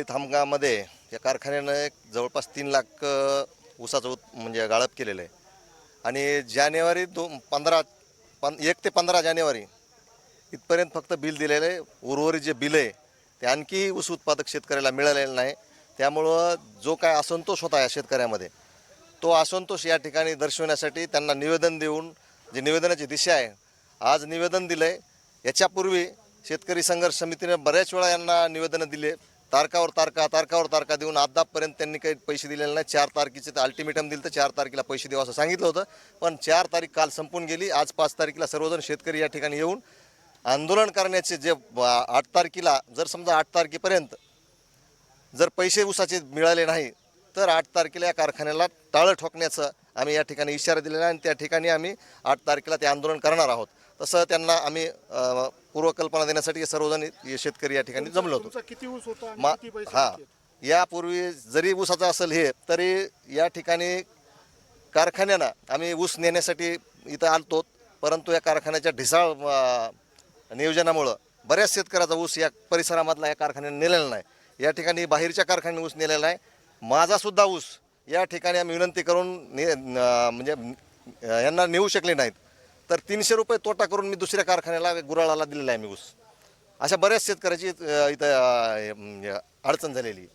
धामगामध्ये या कारखान्यानं एक जवळपास 3 लाख ऊसाचं म्हणजे गाळप केलेलं आहे आणि जानेवारी 1 ते 15 जानेवारी इथपर्यंत फक्त बिल दिलेलं आहे. उर्वरित जे बिल आहे ते आणखी ऊस उत्पादक शेतकऱ्याला मिळालेलं नाही. त्यामुळं जो काय असंतोष होता या शेतकऱ्यामध्ये तो असंतोष या ठिकाणी दर्शवण्यासाठी त्यांना निवेदन देऊन जी निवेदनाची दिशा आहे आज निवेदन दिलं आहे. याच्यापूर्वी शेतकरी संघर्ष समितीने बऱ्याच वेळा यांना निवेदनं दिले. तारकावर तारका देऊन अद्यापपर्यंत त्यांनी काही पैसे दिलेले नाही. 4 तारखेचे तर अल्टिमेटम दिलं तर 4 तारखेला पैसे देऊ असं सांगितलं होतं, पण 4 तारीख काल संपून गेली. आज 5 तारखेला सर्वजण शेतकरी या ठिकाणी येऊन आंदोलन करण्याचे जे 8 तारखेला जर समजा 8 तारखेपर्यंत जर पैसे ऊसाचे मिळाले नाही तर 8 तारखेला या कारखान्याला टाळं ठोकण्याचं आम्ही या ठिकाणी इशारा दिलेला आहे आणि त्या ठिकाणी आम्ही 8 तारखेला ते आंदोलन करणार आहोत. तसं त्यांना आम्ही पूर्वकल्पना देण्यासाठी सर्वजण शेतकरी या ठिकाणी जमलो होतो. किती ऊस होता किती पैसे हां, यापूर्वी जरी ऊसाचा असेल हे तरी या ठिकाणी कारखान्यानं आम्ही ऊस नेण्यासाठी इथं आलतो, परंतु या कारखान्याच्या ढिसाळ नियोजनामुळं बऱ्याच शेतकऱ्याचा ऊस या परिसरामधला या कारखान्याने नेलेला नाही. या ठिकाणी बाहेरच्या कारखान्याने ऊस नेलेला आहे. माझासुद्धा ऊस या ठिकाणी आम्ही विनंती करून म्हणजे यांना नेऊ शकले नाहीत तर 300 रुपये तोटा करून मी दुसऱ्या कारखान्याला गुराळाला दिलेला आहे मी ऊस. अशा बऱ्याच शेतकऱ्याची इथं अडचण झालेली.